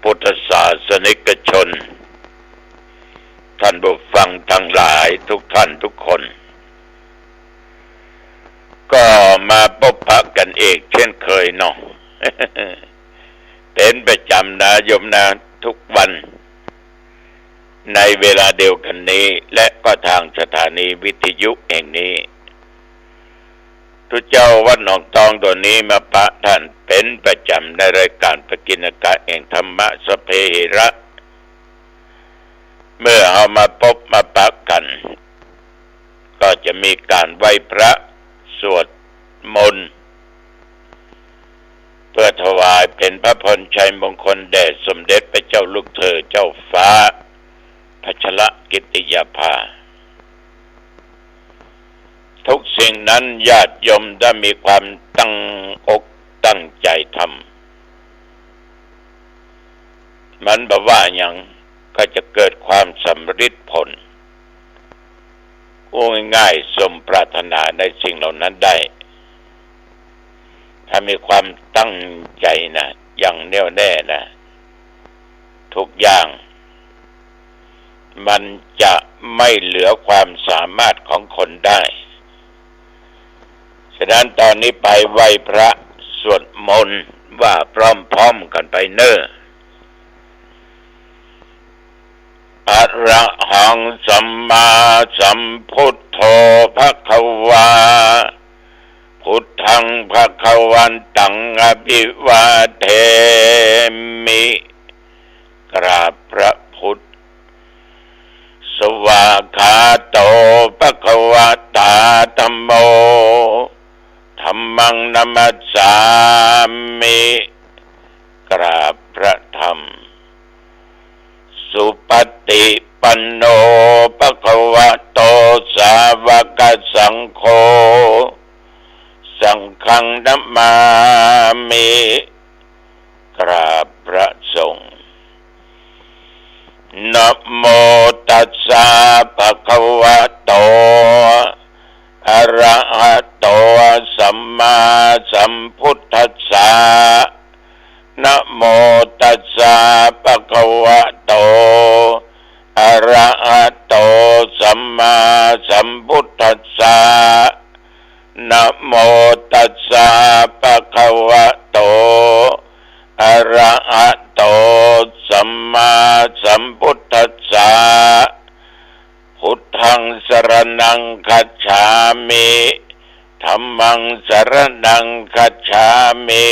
พุทธศาสนิกชนท่านผู้ฟังทั้งหลายทุกท่านทุกคนก็มาพบปะกันเองเช่นเคยเนาะ เป็นประจำนะโยมนะทุกวันในเวลาเดียวกันนี้และก็ทางสถานีวิทยุแห่งนี้ทุกเจ้าวัดหนองตองตัวนี้มาปะท่านเป็นประจำในรายการปกิณกะแห่งธรรมะสเพหิระเมื่อเอามาพบมาปะกันก็จะมีการไหว้พระสวดมนต์เพื่อถวายเป็นพระพรชัยมงคลแด่สมเด็จพระเจ้าลูกเธอเจ้าฟ้าพัชรกิติยาภาทุกสิ่งนั้นญาติโยมได้มีความตั้งอกตั้งใจทำมันบอกว่าอย่างก็จะเกิดความสำเร็จผลง่ายๆสมปรารถนาในสิ่งเหล่านั้นได้ถ้ามีความตั้งใจนะอย่างแน่วแน่นะทุกอย่างมันจะไม่เหลือความสามารถของคนได้ฉะนั้นตอนนี้ไปไหว้พระสวดมนต์ว่าพร้อมๆกันไปเน้ออะระหังสัมมาสัมพุทโธภควาพุทธังภควันตังอภิวาเทมิกราบพระพุทธสวากขาโตภควตาธัมโมธัมมังนัมมัสสามิกราบพระธรรมสุปฏิปันโนภควโตสาวกสังโฆสังฆังนัมมามิกราบพระสงฆ์นะโมตัสสะภะคะวะโตอะระหะโตสัมมาสัมพุทธัสสะนะโมตัสสะภะคะวะโตอะระหะโตสัมมาสัมพุทธัสสะนะโมตัสสะภะคะวะโตอะระหะโตสัมมาสัมพุทธัสสะพุทธังสรณังคัจฉามิธัมมังสรณังคัจฉามิ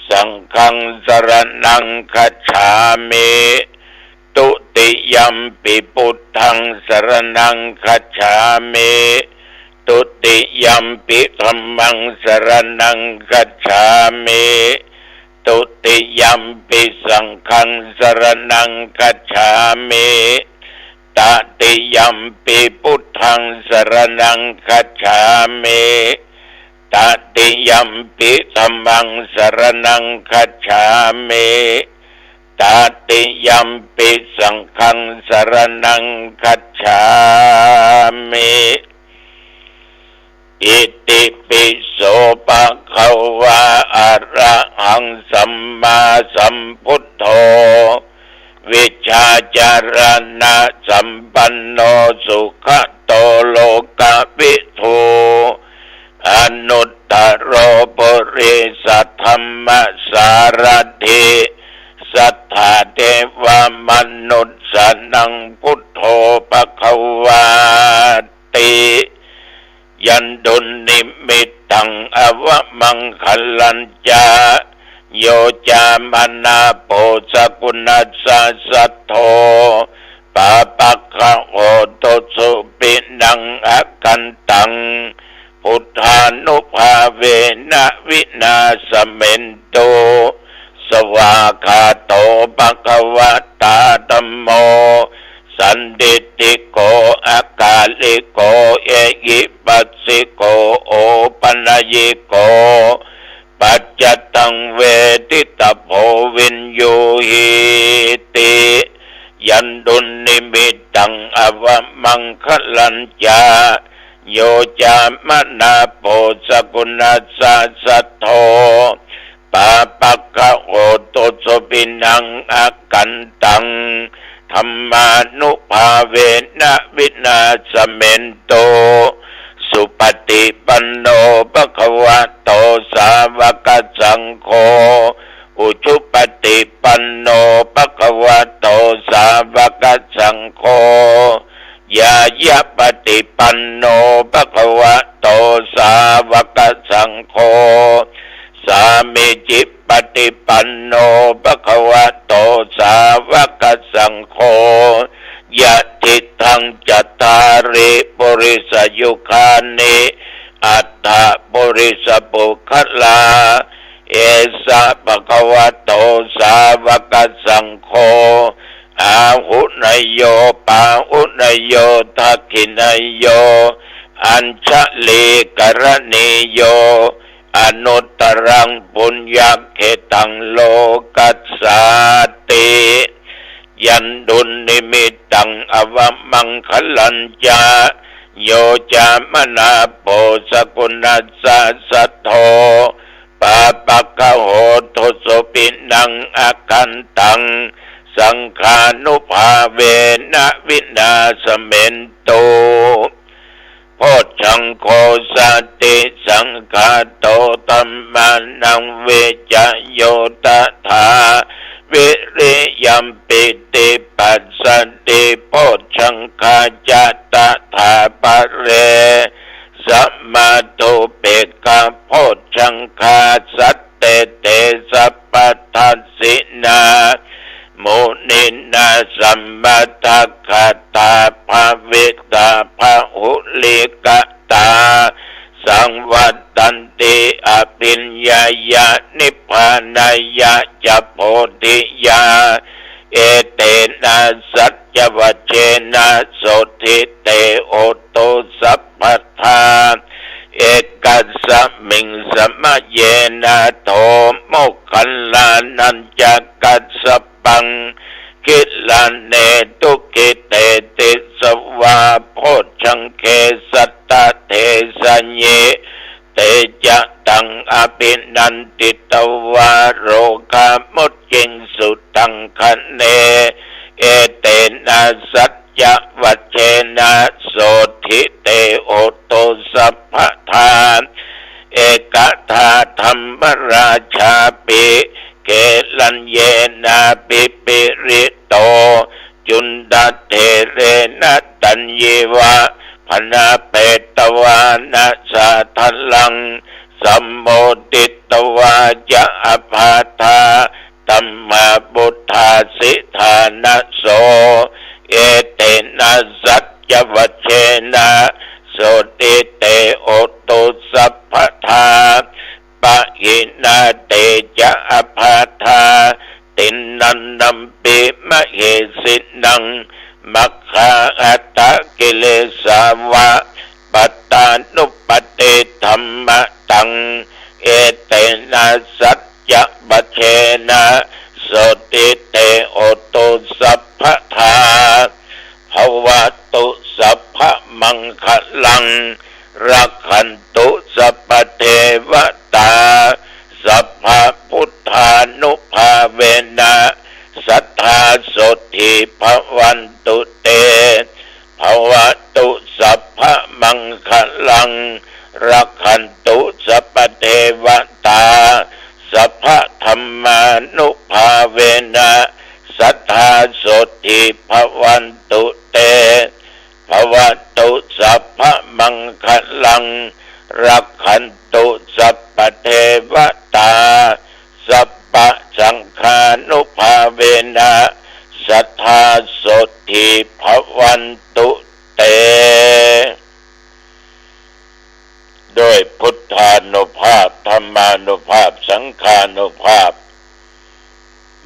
สังฆังสรณังคัจฉามิตุติยัมปิพุทธังสรณังคัจฉามิตุติยัมปิธัมมังสรณังคัจฉามิตุติยัมปิสังฆังสรณังคัจฉามิตติยัมปิพุทธังสรณังคัจฉามิตติยัมปิธัมมังสรณังคัจฉามิตติยัมปิสังฆังสรณังคัจฉามิอิติปิโสภะคะวะอะระหังสัมมาสัมพุทโธวิชาจารณะสัมปันโนสุขโตโลกวิทูอนุตตโรปุริสัทธัมมสารถิสัทธาเทวมนุษย์สนังพุทโธภควาติยันดุนิมิตตังอวมังคลัญจาโยจามนาโปสกุณัสสะสัทโธปะปัคคะโอโตสุปินังอกันตังพุทธานุภาเวนะวินาสเมนโตสวากขาโตภควตาธัมโมสันดิติโกอากาลิโกเอหิปัสสิโกโอปัญญิโกปัจจตังเวทิตโพวินโยหิติยันดุนิมิตตังอวมังคลัญจาโยจามนาโปสกุณัสสะสัทโธปะปัคคะโอตุ สุปินังอากันตังธรรมานุภาเวนะวินาสเมนโตสุปฏิปันโนภควโตสาวกสังโฆอุชุปฏิปันโนภควโตสาวกสังโฆยายะปฏิปันโนภควโตสาวกสังโฆสามิจิปฏิปันโนภควโตสาวกสังโฆยะทิทังจัตตาริปุริสยุคานิอัตถะปุริสปุคลาเอสะภควโตสาวกสังโฆอาหุนยโยปาหุนยโยทักขินยโยอัญชลีกรณีโยอนุตตรังปุญญเขตังโลกัสสาติยันดุลนิมิตังอวมังคลัญจาโยจามนาโปสกุณัสสะสัทโธปาปะกะโหทุสุปินังอาคันตังสังฆานุภาเวนะวินาสเมนโตโพชังโคสติสังฆาโตตัมมานังเวจโยตถาวิริยัมปิติปัสสติโพชังคาจัตตถาปะเรสัมมาตุเปกขาโพชังคาสัตเตเตสัพพทัสสินามุนินาสัมมาทัคคตาภาวิตาภาหุลิกตาสังวัตตันติอภิญญายะนิพพานายะจะโพธิยาเอเตนะสัจจวัชเชนะโสทิเตโอโตสัพพทาเอกัสสมิงสมะเยนะโทโมคคัลลานัญจกัสสปังกิลาเนตุกิเตติสวาโพชังเคสัตตเทสัญเยเตจะตังอภินันติตวาโรคามุจจิงสุตังคะเนเอเตนะสัจจวัชเชนะโสทิเตโอโตสัพพทาเอกธาธรรมราชาปิเกลัญเยนะปิปิริโตจุนดาเทเรนะตัญเยวะพนาเปตวานะสาทัลลังสัมโมติตวาจะอภาธาตัมมาบุทธาสิธานะโสเอเตนะสัจจวัชเชนะโสติเตโอตุสัพพทาปะหินาเตจะอภาธาตินันนัมปิมะเหสินังมัคคาอัตตะกิเลสาวะปัตตานุปติธรรมะตังเอเตนะสัจจะบัชเชนะโสติเตโอตุสัพพทาภวตุสัพพมังคลังรักขันตุสัพพเทวตาสัพพพุทธานุภาเวนะสัทธาโสติภวันตุเตภวตุสัพพมังคลังรักขันตุสัพพเทวตาสัพพธรรมานุภาเวนะสัทธาโสติภวันตุเตภวตุสัพพมังคลังรักขันตุสัพพเทวตาสัพพสังฆานุภาเวนะสัทธาโสติภวันตุเตโดยพุทธานุภาพธรรมานุภาพสังฆานุภาพ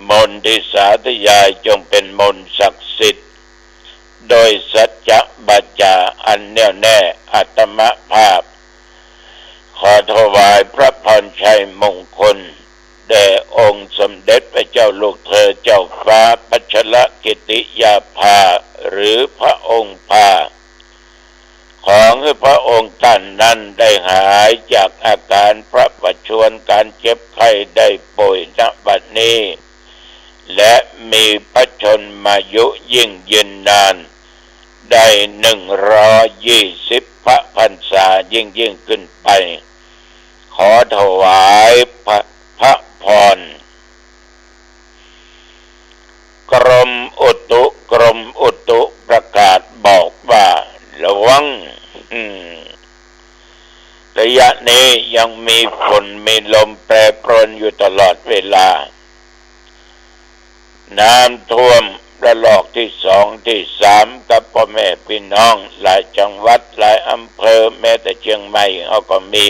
มนต์ที่สาธยายจงเป็นมนต์ศักดิ์สิทธิ์โดยสัจจะบัจจาอันแน่วแน่อัตมภาพขอถวายพระพรชัยมงคลแด่องค์สมเด็จพระเจ้าลูกเธอเจ้าฟ้าพัชรกิติยาภาหรือพระองค์ภาขอให้พระองค์ท่านนั้นได้หายจากอาการพระประชวรการเจ็บไข้ได้ป่วยณบัดนี้ และมีพระชนมายุยิ่งยืนนานได้120 พระพรรษายิ่งขึ้นไปขอถวายพระพรกรมอุตุประกาศบอกว่าระวังระยะนี้ยังมีฝนมีลมแปรปรวนอยู่ตลอดเวลาน้ำท่วมระลอกที่2ที่3กับพ่อแม่พี่น้องหลายจังหวัดหลายอำเภอแม้แต่เชียงใหม่เขาก็มี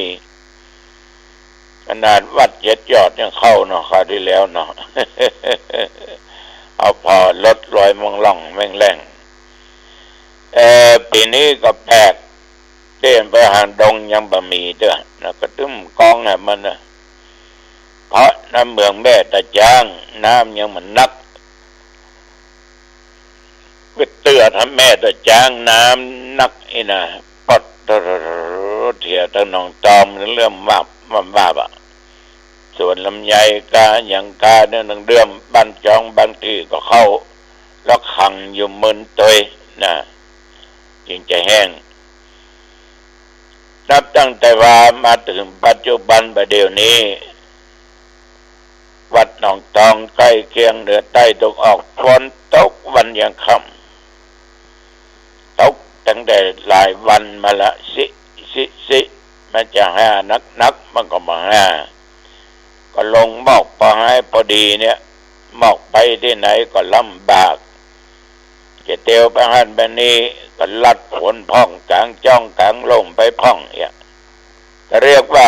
ขนาดวัดเจ็ดยอดยังเข้าเนาะคราวที่แล้วเนาะ เอาพอลดรอยมองล่องแม่งแรงปีนี้ก็แปลกเดินไปหาดงยังบะหมี่เด้อนะก็ตึ้มกองให้มันนะเพราะน้ำเมืองแม่ตะจางน้ำยังมันนักไปเตือทำแม่ตะจางน้ำนักไอ้นะปดเถียตะนองตอมเริ่มว่าบะส่วนลำไยกาอย่างกาเนี่ยเดือมบ้านจองบางทีก็เข้าแล้วขังอยู่มึนตัวนะจึงจะแห้งนับตั้งแต่ว่ามาถึงปัจจุบันประเดี๋ยวนี้วัดหนองตองใกล้เคียงเหนือใต้ตกออกฝนตกวันยังค่ำตกตั้งแต่หลายวันมาละสิมันจะห้านักมันก็มาห้าก็ลงหมอกพอให้พอดีเนี่ยหมอกไปที่ไหนก็ลำบากจะเตียวไปหันแบบนี้ก็ลัดฝนพ่องกลางจ้องกลางลงไปพ่องเนี่ยจะเรียกว่า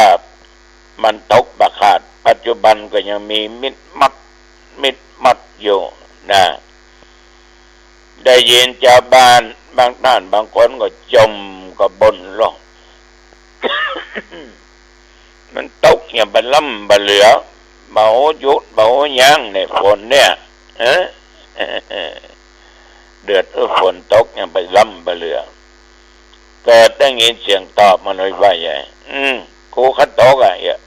มันตกบะขาดปัจจุบันก็ยังมีมิดมัดอยู่นะได้ยินชาวบ้านบางท่านบางคนก็จมก็บ่นร้อง มันตกอย่างบะล่ำบะเหลือเบาหยุดเบายั้งในฝนเนี่ยเดือดฝนตกอย่างบะล่ำบะเหลือเกิดได้ยินเสียงตอบมาเลยว่าใหญ่กูขัดตกอ่ะ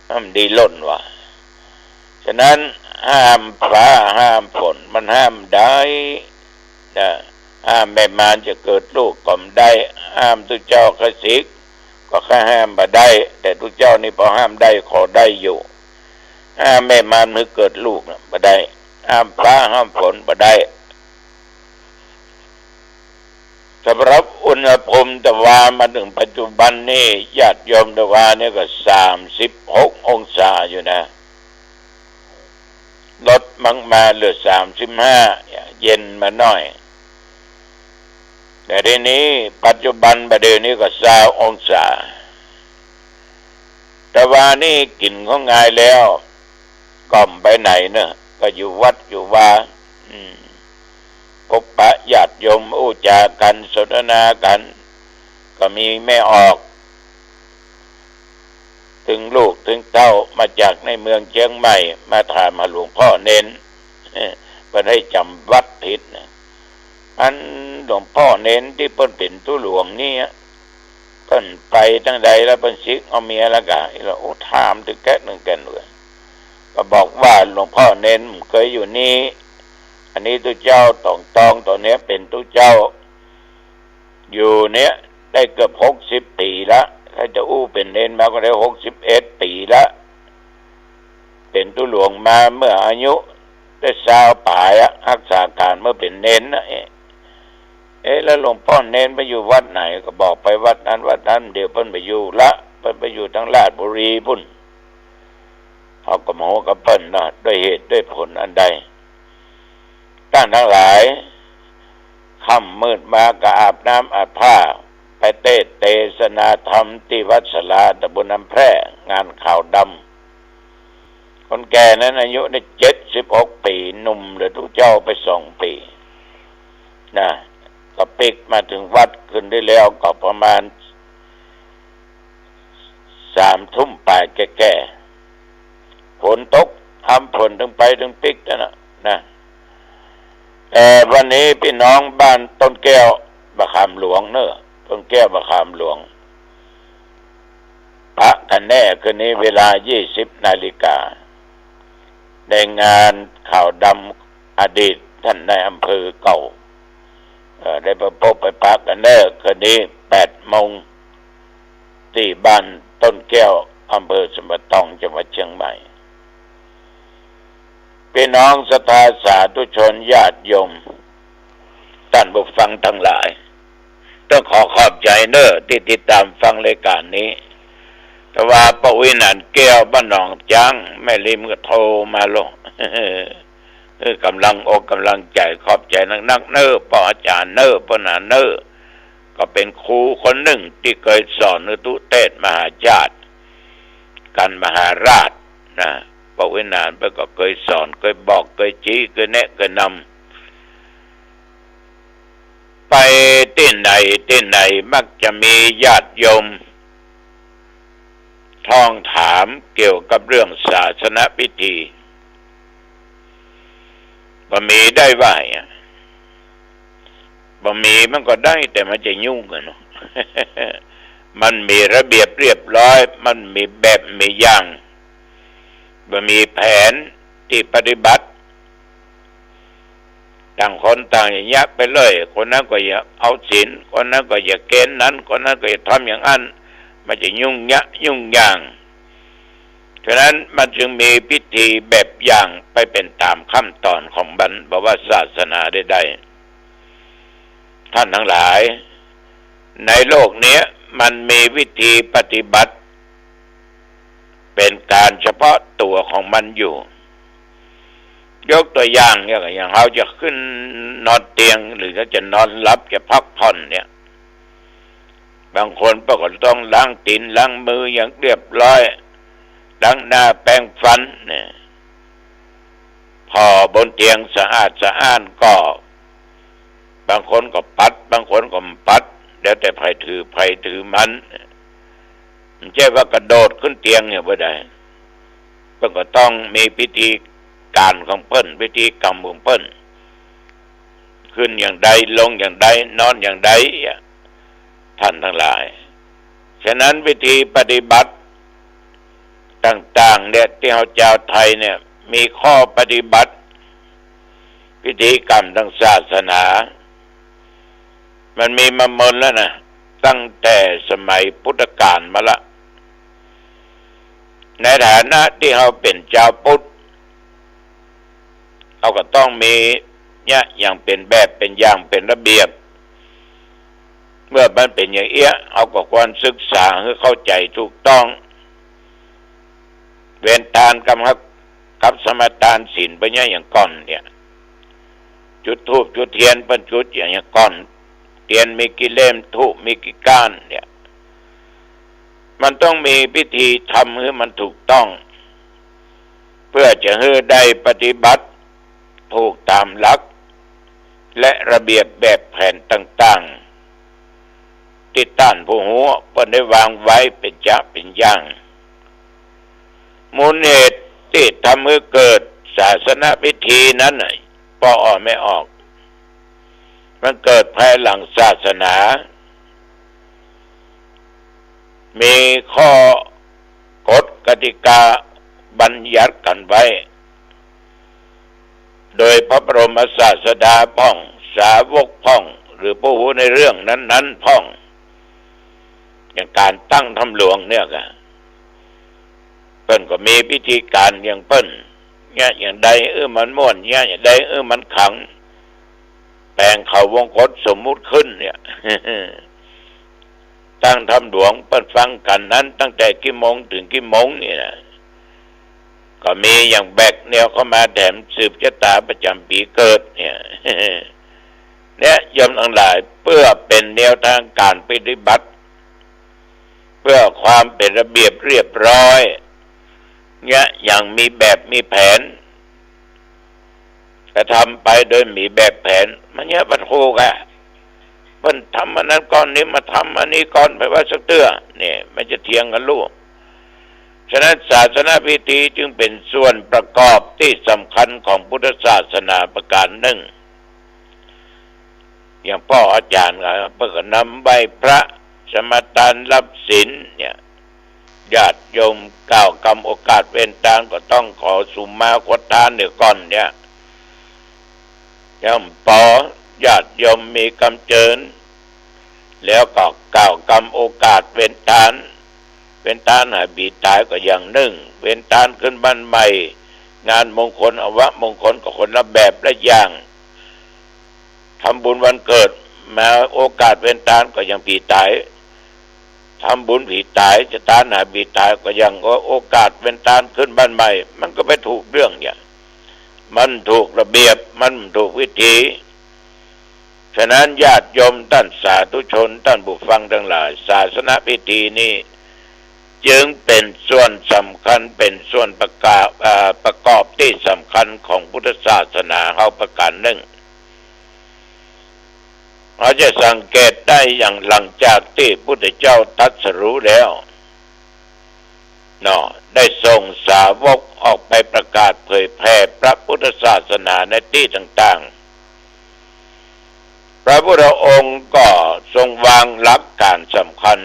มันดีล้นว่ะฉะนั้นห้ามฟ้าห้ามฝนมันห้ามได้นะห้ามแม่มารจะเกิดลูกก็ไม่ได้ห้ามตุเจ้ากระสิกก็แค่ห้ามมาได้แต่ตุเจ้านี่พอห้ามได้ขอได้อยู่ห้ามแม่มารมือเกิดลูกนะมาได้ห้ามฟ้าห้ามฝนมาได้สำหรับอุณหภูมิตะวันมาถึงปัจจุบันนี่ญาติโยมตะวันนี่ก็36 องศาอยู่นะลดมั่งมาเหลือ35เย็นมาหน่อยแต่ทีนี้ปัจจุบันประเดี๋ยวนี้ก็20 องศาตะวันนี่กินของง่ายแล้วก่อมไปไหนเนอะก็อยู่วัดอยู่ว่าพบปะญาติโยมอู้จากันสนทนากันก็มีแม่ออกถึงลูกถึงเต้ามาจากในเมืองเชียงใหม่มาถามมาหลวงพ่อเน้นเพิ่นให้จำวัดผิดนะอันหลวงพ่อเน้นที่เพิ่นเป็นตุหลวงนี่เพิ่นไปทั้งใดแล้วเพิ่นสิกเอาเมียแล้วก็โอ้ถามถึงแก่นึงกันเลยก็บอกว่าหลวงพ่อเน้นเคยอยู่นี่อันนี้ตุเจ้าตองตัวเนี้ยเป็นตุเจ้าอยู่เนี้ยได้เกือบ60 ปีละถ้าจะอู้เป็นเน้นมาก็ได้61 ปีละเป็นตุหลวงมาเมื่ออายุได้20 ป่ายรักษาการเมื่อเป็นเน้นนะแล้วหลวงพ่อเน้นไปอยู่วัดไหนก็บอกไปวัดนั้นเดี๋ยวเพิ่นไปอยู่ละเพิ่นไปอยู่ทางราชบุรีพุ่นเขาก็โมกับเพิ่นนะด้วยเหตุด้วยผลอันใดท่านทั้งหลายค่ำมืดมาก็อาบน้ำอาบผ้าไปเทศนาธรรมที่วัดศาลาตำบลน้ำแพร่งานข่าวดำคนแก่นั้นอายุได้76 ปีหนุ่มเหลือทุกเจ้าไป2 ปีนะก็ปิกมาถึงวัดขึ้นได้แล้วก็ประมาณ3 ทุ่มปลายแก่ฝนตกทำฝนถึงไปถึงปิกนะวันนี้พี่น้องบ้านต้นแก้วบะขามหลวงเนอะต้นแก้วบะขามหลวงพระกันแน่คืนนี้เวลา20 นาฬิกา ในงานข่าวดำอดีตท่านในอำเภอเก่าได้ไปพบไปพักกันเด้อคืนนี้8 โมงที่บ้านต้นแก้วอำเภอสมตองจังหวัดเชียงใหม่พี่น้องศรัทธาสาธุชนญาติโยมท่านผู้ฟังทั้งหลายต้องขอบใจเน้อที่ติดตามฟังรายการนี้แต่ว่าปวินันแก้วบ้านหนองจ้างแม่ริมก็โทรมาลงกำลังอกกำลังใจขอบใจนักเน้อปออาจารย์เน้อปนาเน้อก็เป็นครูคนหนึ่งที่เคยสอนทุเทศมหาญาติกันมหาราชนะปวินันไปก็เคยสอนเคยบอกเคยชี้เคยแนะเคยนำไปที่ไหนมักจะมีญาติโยมท่องถามเกี่ยวกับเรื่องศาสนพิธีบะหมี่ได้ไหวบะหมี่มันก็ได้แต่มันจะยุ่งกันเนาะ มันมีระเบียบเรียบร้อยมันมีแบบมีอย่างบะหมี่แผนที่ปฏิบัติต่างคนต่างอย่างยักไปเลยคนนั้นก็อยากเอาศีลคนนั้นก็อยากเกณฑ์นั้นคนนั้นก็อยากทำอย่างนั้นมันจะยุ่งอย่างฉะนั้นมันจึงมีพิธีแบบอย่างไปเป็นตามขั้นตอนของบรรพศาสนาได้ท่านทั้งหลายในโลกนี้มันมีวิธีปฏิบัติเป็นการเฉพาะตัวของมันอยู่ยกตัวอย่างอย่างเราจะขึ้นนอนเตียงหรือจะนอนหลับจะพักผ่อนเนี่ยบางคนปกติต้องล้างตีนล้างมืออย่างเรียบร้อยล้างหน้าแปรงฟันเนี่ยพอบนเตียงสะอาดก็บางคนก็ปัดบางคนก็ปัดแล้วแต่ใครถือมันไม่ใช่ว่ากระโดดขึ้นเตียงเนี่ยบ่ได้เพิ่นก็ต้องมีพิธีการของเพิ่นพิธีกรรมของเพิ่นขึ้นอย่างใดลงอย่างใดนอนอย่างใดท่านทั้งหลายฉะนั้นวิธีปฏิบัติต่างๆเนี่ยที่เจ้าไทยเนี่ยมีข้อปฏิบัติพิธีกรรมทางศาสนามันมีมาหมดแล้วนะตั้งแต่สมัยพุทธกาลมาละในฐานะที่เขาเป็นชาวพุทธเขาก็ต้องมีเนี่ยอย่างเป็นแบบเป็นอย่างเป็นระเบียบเมื่อมันเป็นอย่างเอี้ยเขาก็ควรศึกษาให้เข้าใจถูกต้องเว้นทานกับสมทานศีลไปเนี่ยอย่างก่อนเนี่ยจุดธูปจุดเทียนเป็นจุดอย่างก่อนเทียนมีกี่เล่มธูปมีกี่ก้านเนี่ยมันต้องมีพิธีทำให้มันถูกต้องเพื่อจะให้ได้ปฏิบัติถูกตามหลักและระเบียบแบบแผนต่างๆที่ต้านผู้หัวเพิ่นได้วางไว้เป็นอย่างมูลเหตุที่ทำให้เกิดศาสนพิธีนั้นพอไม่ออกมันเกิดภายหลังศาสนามีข้อกฎกติกาบัญญัติกันไว้โดยพระบรมศาสดาพ่องสาวกพ่องหรือผู้รู้ในเรื่องนั้นพ่องอย่างการตั้งธรรมหลวงเนี่ยเปิ้นก็มีพิธีการอย่างเปิ้นเนี่ยอย่างใดมันม่วนเนี่ยอย่างใดมันขังแปลงเขาวงกฏสมมุติขึ้นเนี่ย ตั้งธรรมหลวงเปิ้นฟังกันนั้นตั้งแต่กี่โมงถึงกี่โมงนี่นะก็มีอย่างแบกแนวเข้ามาแถมสืบชะตาประจำปีเกิดเนี่ย เนี่ยยมทั้งหลายเพื่อเป็นแนวทางการปฏิบัติเพื่อความเป็นระเบียบเรียบร้อยเนี่ยอย่างมีแบบมีแผนกระทำไปโดยมีแบบแผนมันเนี่ยบัดโคกะเพิ่นทำอันนั้นก่อนนี้มาทำอันนี้ก่อนไปว่าสักเตื้อเนี่ยมันจะเถียงกันลูกฉะนั้นศาสนาพิธีจึงเป็นส่วนประกอบที่สำคัญของพุทธศาสนาประการหนึ่งอย่างพ่ออาจารย์ก็เพิ่นก็นำใบพระสมทานรับศีลเนี่ย ญาติโยมกล่าวกรรมโอกาสเว้นทางก็ต้องขอสุมาขอทานเดี๋ยวก่อนเนี่ยย่อมปอญาติโยมมีกำเจิญแล้วก็กล่าวกรรมโอกาสเว้นทานให้บีตายก็อย่างหนึ่งเว้นทานขึ้นบ้านใหม่งานมงคลอวะมงคลก็คนละแบบละอย่างทำบุญวันเกิดมาโอกาสเว้นทานก็ยังบีตายทำบุญผีตายจะทานหาบีตายก็ยังโอกาสเว้นทานขึ้นบ้านใหม่มันก็ไปถูกเรื่องเนี่ยมันถูกระเบียบมันถูกวิธีฉะนั้นญาติโยมท่านสาธุชนท่านผู้ฟังทั้งหลายศาสนพิธีนี้จึงเป็นส่วนสำคัญเป็นส่วนประกอบที่สำคัญของพุทธศาสนาเอาประการหนึ่งเราจะสังเกตได้อย่างหลังจากที่พุทธเจ้าตรัสรู้แล้วได้ส่งสาวกออกไปประกาศเผยแผ่พระพุทธศาสนาในที่ต่างๆพระพุทธองค์ก็ทรงวางหลักการสำคัญ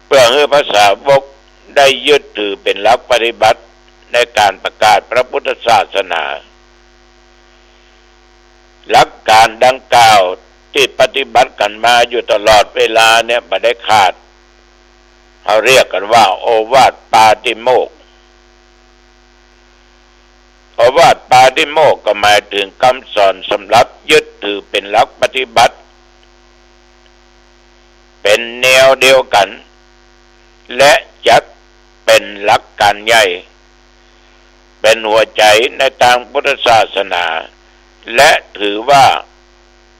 เพื่อให้พระสาวกได้ยึดถือเป็นหลักปฏิบัติในการประกาศพระพุทธศาสนาหลักการดังกล่าวที่ปฏิบัติกันมาอยู่ตลอดเวลาเนี่ยไม่ได้ขาดเขาเรียกกันว่าโอวาทปาติโมกข์โอวาทปาติโมกข์ก็หมายถึงคำสอนสำหรับยึดถือเป็นหลักปฏิบัติเป็นแนวเดียวกันและจัดเป็นหลักการใหญ่เป็นหัวใจในทางพุทธศาสนาและถือว่า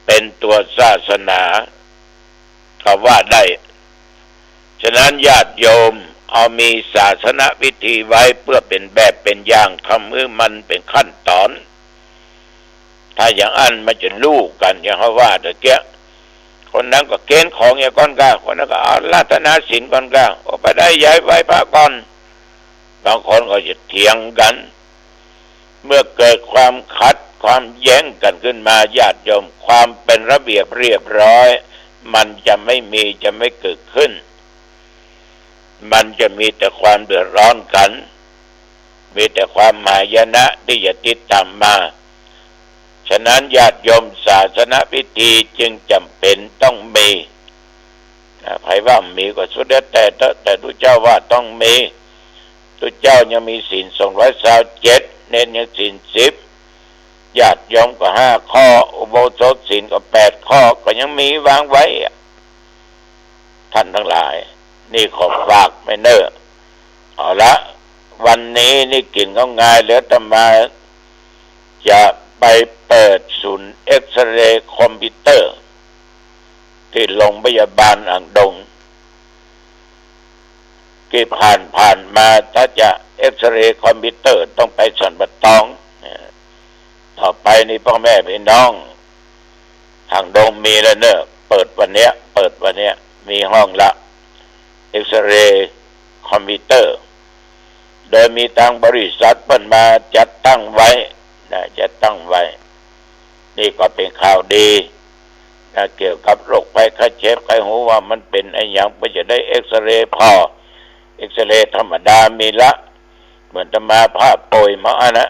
เป็นตัวศาสนาก็ว่าได้ฉะนั้นญาติโยมเอามีศาสนวิธีไว้เพื่อเป็นแบบเป็นอย่างทำให้มันเป็นขั้นตอนถ้าอย่างอันมันจะรู้กันอย่างเขาว่าตะเกียคนนั้นก็เกณฑ์ของอย่างก้อนก้าคนนั้นก็เอาราธนาศีลก้อนก้าออกไปได้ย้ายไว้พระก่อนบางคนก็จะเถียงกันเมื่อเกิดความขัดความแย้งกันขึ้นมาญาติโยมความเป็นระเบียบเรียบร้อยมันจะไม่มีจะไม่เกิดขึ้นมันจะมีแต่ความเดือดร้อนกันมีแต่ความหายนะที่จะติดตามมาฉะนั้นญาติโยมศาสนพิธีจึงจำเป็นต้องมีใครว่ามีก็สุดแต่ทุกเจ้าว่าต้องมีทุกเจ้ายังมีศีล227เน้นยังศีล10ญาติโยมก็5ข้ออุโบสถศีลก็8ข้อก็ยังมีวางไว้ท่านทั้งหลายนี่ขอฝากไม่เนิ่นเอาละวันนี้นี่กินก็ง่ายแล้วแต่มาจะไปเปิดศูนย์เอ็กซเรย์คอมพิวเตอร์ที่โรงพยาบาลอ่างดงที่ผ่านมาถ้าจะเอ็กซเรย์คอมพิวเตอร์ต้องไปสันปะตองต่อไปนี่พ่อแม่พี่น้องอ่างดงมีแล้วเนอะเปิดวันเนี้ยมีห้องละเอ็กซเรย์คอมพิวเตอร์โดยมีทางบริษัทเพิ่นมาจัดตั้งไว้นี่ก็เป็นข่าวดีเกี่ยวกับโรคภัยไข้เจ็บไข้หูว่ามันเป็นไอ้อย่างเพื่อจะได้เอ็กซเรย์พอเอ็กซเรย์ธรรมดามีละเหมือนตมาภาพโปรยมานะ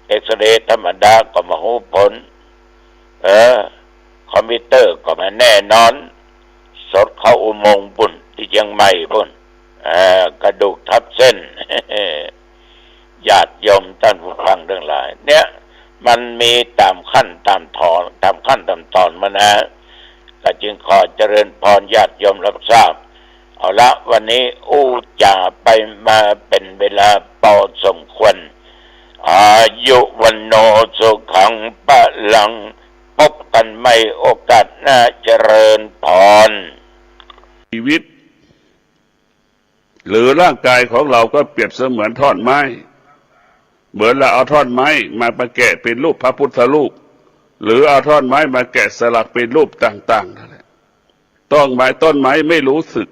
เอ็กซเรย์ธรรมดาก็มาหูผลคอมพิวเตอร์ก็มาแน่นอนสดเข้าอุโมงค์ปุ่นที่เชียงใหม่ปุ่นกระดูกทับเส้น ญาติโยมท่านผู้ฟังทั้งหลายเนี่ยมันมีตามขั้นตามตอนมานะก็จึงขอเจริญพรญาติโยมรับทราบเอาละวันนี้จ่าไปมาเป็นเวลาพอสมควรอายุวันโนสุขังปะลังพบกันใหม่โอกาสหน้าเจริญพรชีวิตหรือร่างกายของเราก็เปรียบเสมือนท่อนไม้เหมือนเราเอาท่อนไม้มาประแกะเป็นรูปพระพุทธรูปหรือเอาท่อนไม้มาแกะสลักเป็นรูปต่างๆนั่นแหละต้นไม้ไม่รู้สึก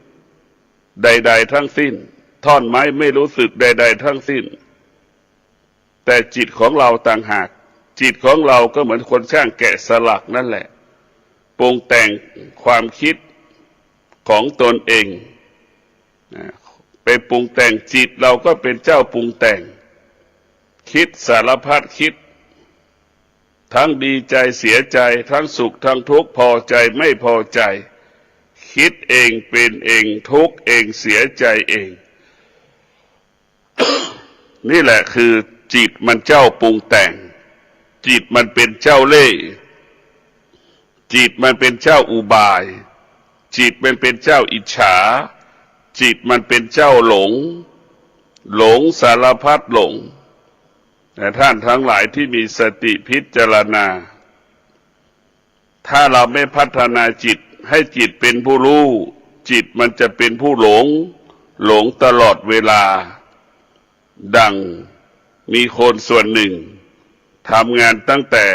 ใดๆทั้งสิ้นท่อนไม้ไม่รู้สึกใดๆทั้งสิ้นแต่จิตของเราต่างหากจิตของเราก็เหมือนคนช่างแกะสลักนั่นแหละปรุงแต่งความคิดของตนเอง ไปปรุงแต่งจิตเราก็เป็นเจ้าปรุงแต่งคิดสารพัดคิดทั้งดีใจเสียใจทั้งสุขทั้งทุกข์พอใจไม่พอใจคิดเองเป็นเองทุกข์เองเสียใจเอง นี่แหละคือจิตมันเจ้าปรุงแต่งจิตมันเป็นเจ้าเล่ห์จิตมันเป็นเจ้าอุบายจิตมันเป็นเจ้าอิจฉาจิตมันเป็นเจ้าหลงหลงสารพัดหลงแต่ท่านทั้งหลายที่มีสติพิจารณาถ้าเราไม่พัฒนาจิตให้จิตเป็นผู้รู้จิตมันจะเป็นผู้หลงหลงตลอดเวลาดังมีคนส่วนหนึ่งทำงานตั้งแต่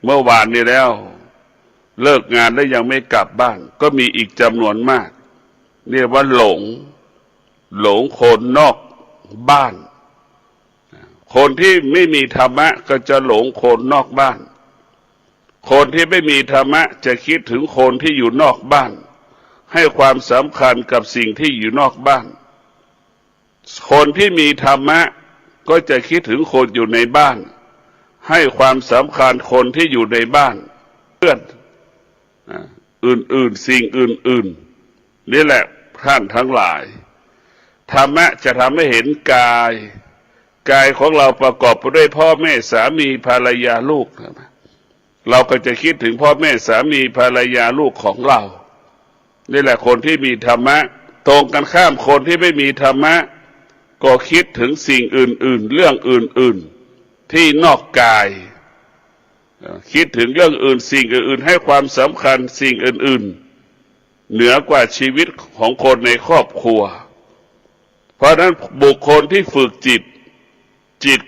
เมื่อวานนี้แล้วเลิกงานแล้วยังไม่กลับบ้านก็มีอีกจำนวนมากเรียกว่าหลงคนนอกบ้านคนที่ไม่มีธรรมะก็จะหลงคนนอกบ้านคนที่ไม่มีธรรมะจะคิดถึงคนที่อยู่นอกบ้านให้ความสำคัญกับสิ่งที่อยู่นอกบ้านคนที่มีธรรมะก็จะคิดถึงคนอยู่ในบ้านให้ความสำคัญคนที่อยู่ในบ้านเพื่อนอื่นๆสิ่งอื่นๆนี่แหละท่านทั้งหลายธรรมะจะทำให้เห็นกายของเราประกอบไปด้วยพ่อแม่สามีภรรยาลูกเราก็จะคิดถึงพ่อแม่สามีภรรยาลูกของเรานี่แหละคนที่มีธรรมะตรงกันข้ามคนที่ไม่มีธรรมะก็คิดถึงสิ่งอื่นๆเรื่องอื่นๆที่นอกกายคิดถึงเรื่องอื่นสิ่งอื่นๆให้ความสำคัญสิ่งอื่นๆเหนือกว่าชีวิตของคนในครอบครัวเพราะนั้นบุคคลที่ฝึกจิต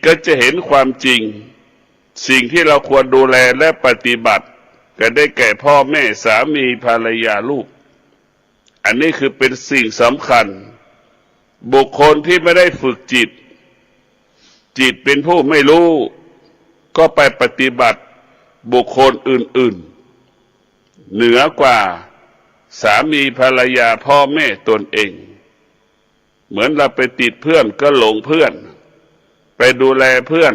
ก็จะเห็นความจริงสิ่งที่เราควรดูแลและปฏิบัติก็ได้แก่พ่อแม่สามีภรรยาลูกอันนี้คือเป็นสิ่งสำคัญบุคคลที่ไม่ได้ฝึกจิตเป็นผู้ไม่รู้ก็ไปปฏิบัติบุคคลอื่นๆเหนือกว่าสามีภรรยาพ่อแม่ตนเองเหมือนเราไปติดเพื่อนก็หลงเพื่อนไปดูแลเพื่อน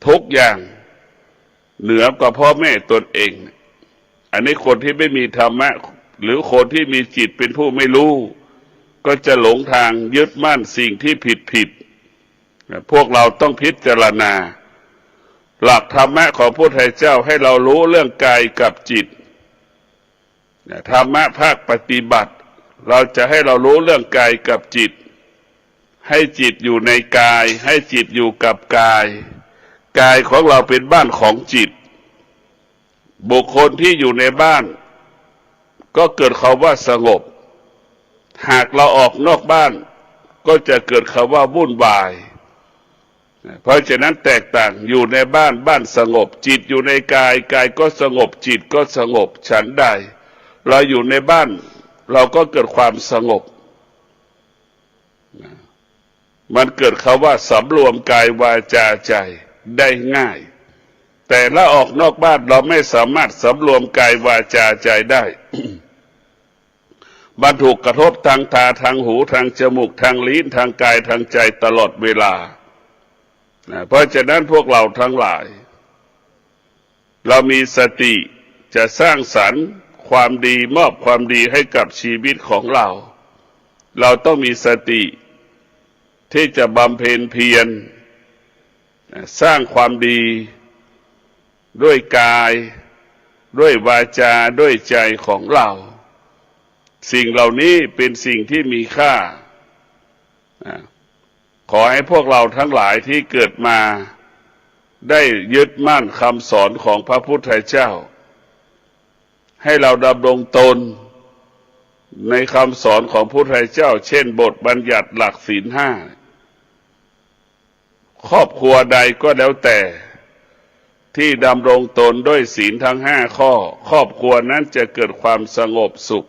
ทุกอย่างเหนือกว่าพ่อแม่ตนเองอันนี้คนที่ไม่มีธรรมะหรือคนที่มีจิตเป็นผู้ไม่รู้ก็จะหลงทางยึดมั่นสิ่งที่ผิดพวกเราต้องพิจารณาหลักธรรมะของพระพุทธเจ้าให้เรารู้เรื่องกายกับจิตธรรมะภาคปฏิบัติเราจะให้เรารู้เรื่องกายกับจิตให้จิตอยู่ในกายให้จิตอยู่กับกายของเราเป็นบ้านของจิตบุคคลที่อยู่ในบ้านก็เกิดคำว่าสงบหากเราออกนอกบ้านก็จะเกิดคำว่าวุ่นวายเพราะฉะนั้นแตกต่างอยู่ในบ้านสงบจิตอยู่ในกายก็สงบจิตก็สงบฉันใดเราอยู่ในบ้านเราก็เกิดความสงบมันเกิดคำว่าสำรวมกายวาจาใจได้ง่ายแต่ละออกนอกบ้านเราไม่สามารถสำรวมกายวาจาใจได้ มันถูกกระทบทางตาทางหูทางจมูกทางลิ้นทางกายทางใจตลอดเวลาเพราะฉะนั้นพวกเราทั้งหลายเรามีสติจะสร้างสรรค์ความดีมอบความดีให้กับชีวิตของเราต้องมีสติที่จะบำเพ็ญเพียรสร้างความดีด้วยกายด้วยวาจาด้วยใจของเราสิ่งเหล่านี้เป็นสิ่งที่มีค่าขอให้พวกเราทั้งหลายที่เกิดมาได้ยึดมั่นคำสอนของพระพุทธเจ้าให้เราดำรงตนในคำสอนของพระพุทธเจ้าเช่นบทบัญญัติหลักศีลห้าครอบครัวใดก็แล้วแต่ที่ดำรงตนด้วยศีลทั้ง5 ข้อครอบครัวนั้นจะเกิดความสงบสุข